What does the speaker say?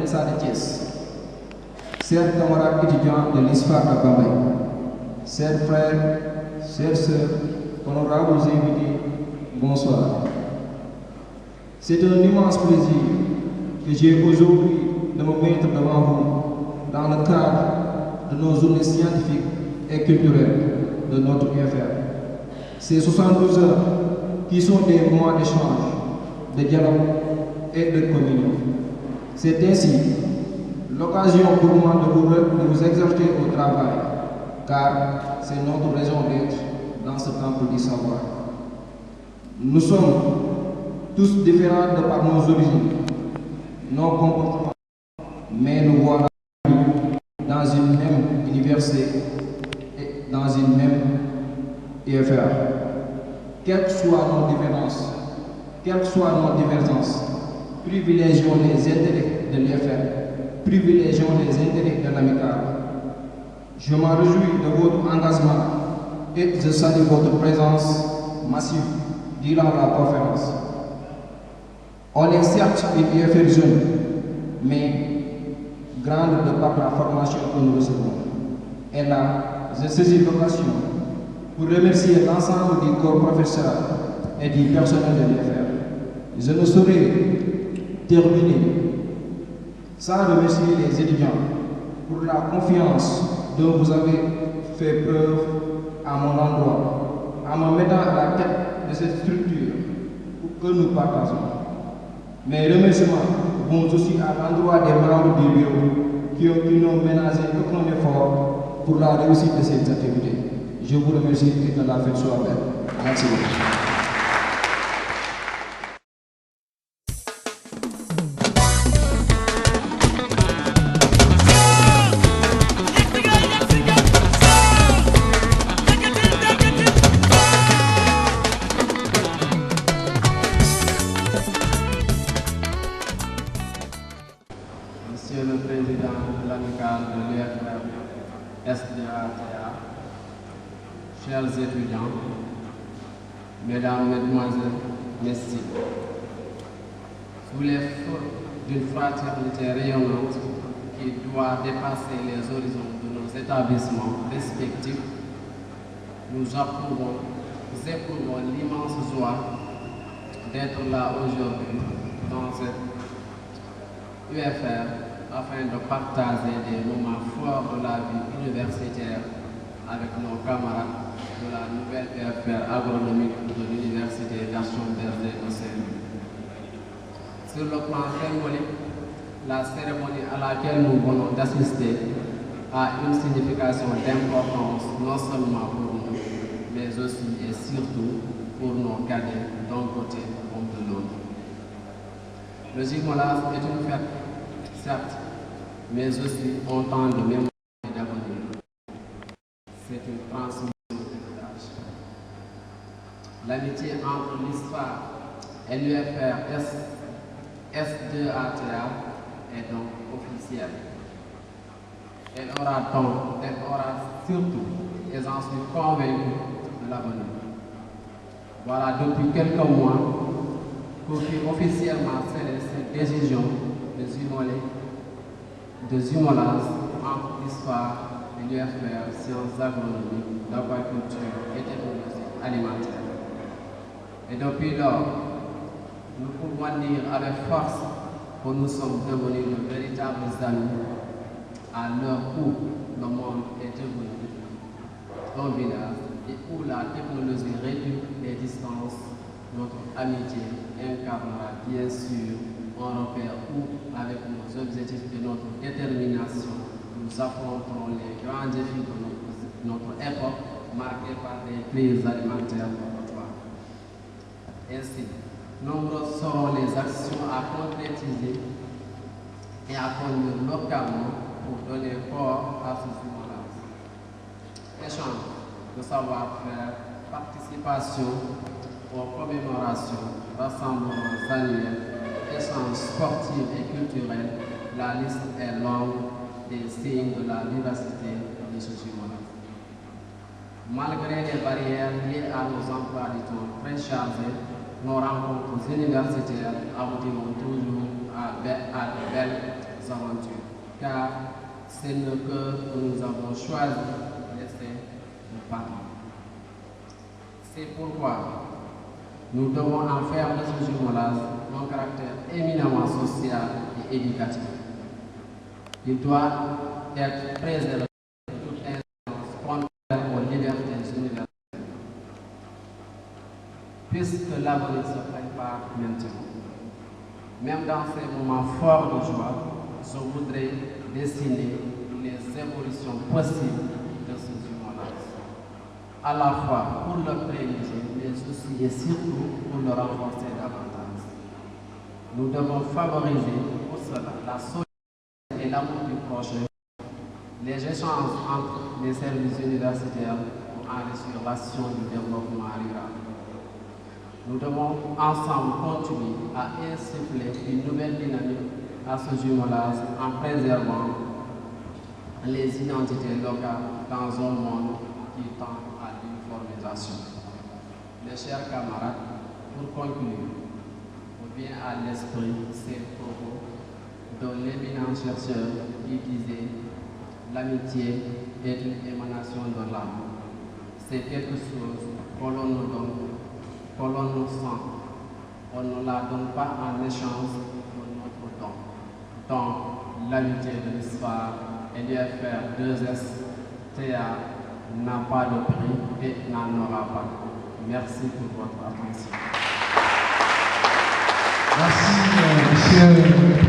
l'ENSA de Thiès, chers camarades étudiants de l'ISFA de Bambey, chers frères, chères sœurs, honorables invités, bonsoir. C'est un immense plaisir que j'ai aujourd'hui de me mettre devant vous dans le cadre de nos journées scientifiques et culturelles de notre UFR. Ces 72 heures qui sont des mois d'échange, de dialogue et de communion. C'est ainsi l'occasion pour moi de vous exhorter au travail, car c'est notre raison d'être dans ce temple du savoir. Nous sommes tous différents de par nos origines, nos comportements, mais nous voilà dans une même université et dans une même UFR. Quelles que soient nos différences, quelles que soient nos divergences, privilégions les intérêts de l'UFR, privilégions les intérêts de l'amicale. Je m'en réjouis de votre engagement et je salue votre présence massive durant la conférence. On est certes une UFR jeune, mais grande de par la formation que nous recevons. Et là, je saisis l'occasion pour remercier l'ensemble du corps professoral et du personnel de l'UFR. Je ne saurais terminer sans remercier les étudiants pour la confiance dont vous avez fait preuve à mon endroit, en me mettant à la tête de cette structure que nous partageons. Mes remerciements vont aussi à l'endroit des membres du bureau qui n'ont ménagé aucun effort pour la réussite de cette activité. Je vous remercie et que la fête soit belle. Merci beaucoup. Monsieur le Président de l'amicale de l'UFR SDATA, chers étudiants, Mesdames, Mesdemoiselles, Messieurs, sous les feux d'une fraternité rayonnante qui doit dépasser les horizons de nos établissements respectifs, nous éprouvons l'immense joie d'être là aujourd'hui dans cette UFR afin de partager des moments forts de la vie universitaire avec nos camarades de la nouvelle UFR agronomique de l'Université d'Archon Berger de Saint-Louis. Sur le plan symbolique, la cérémonie à laquelle nous venons d'assister a une signification d'importance non seulement pour nous, mais aussi et surtout pour nos cadets d'un côté comme de l'autre. Le Gimolaz est une fête, certes, mais aussi un temps de mémoire et d'avenir. C'est une transmission d'héritage. L'amitié entre l'histoire et l'UFR S2ATA est donc officielle. Elle aura surtout, et j'en suis convaincu, de l'avenir. Voilà, depuis quelques mois, pour officiellement scellé cette décision de jumelage entre l'histoire et l'UFR sciences agronomiques, d'aquaculture et technologie alimentaire. Et depuis lors, nous pouvons dire avec force que nous sommes devenus de véritables amis à l'heure où le monde est devenu un village et où la technologie réduit les distances. Notre amitié incarnera bien sûr un repère où, avec nos objectifs et notre détermination, nous affronterons les grands défis de notre époque marqués par des crises alimentaires migratoires. Ainsi, nombreuses seront les actions à concrétiser et à conduire localement pour donner corps à ce jumelage. Échange de savoir-faire, participation aux commémorations, rassemblements annuels, échanges sportifs et culturels, la liste est longue des signes de la vivacité de ce jumelage. Malgré les barrières liées à nos emplois du temps très chargés, nos rencontres universitaires aboutiront toujours à de belles car c'est le cœur que nous avons choisi de laisser le patron. C'est pourquoi nous devons en faire de ce jumelage un caractère éminemment social et éducatif. Il doit être préservé de toute instance contraire aux libertés universelles. Puisque l'avenir se prépare maintenant, même dans ces moments forts de joie, je voudrais dessiner les évolutions possibles de ce jumelage, à la fois pour le préliger, mais aussi et surtout pour le renforcer davantage. Nous devons favoriser pour cela la solidarité et l'amour du prochain, les échanges entre les services universitaires pour enrichir l'action du développement rural. Nous devons ensemble continuer à insuffler une nouvelle dynamique à ce jumelage en préservant les identités locales dans un monde qui tend à l'uniformisation. Mes chers camarades, pour conclure, me vient à l'esprit ces propos de l'éminent chercheur qui disait « L'amitié est une émanation de l'âme. C'est quelque chose que l'on nous donne, que l'on nous sent. On ne la donne pas en échange de notre don. Donc, l'amitié de l'histoire et l'UFR 2S TA n'a pas de prix et n'en aura pas. Merci pour votre attention. Merci, monsieur.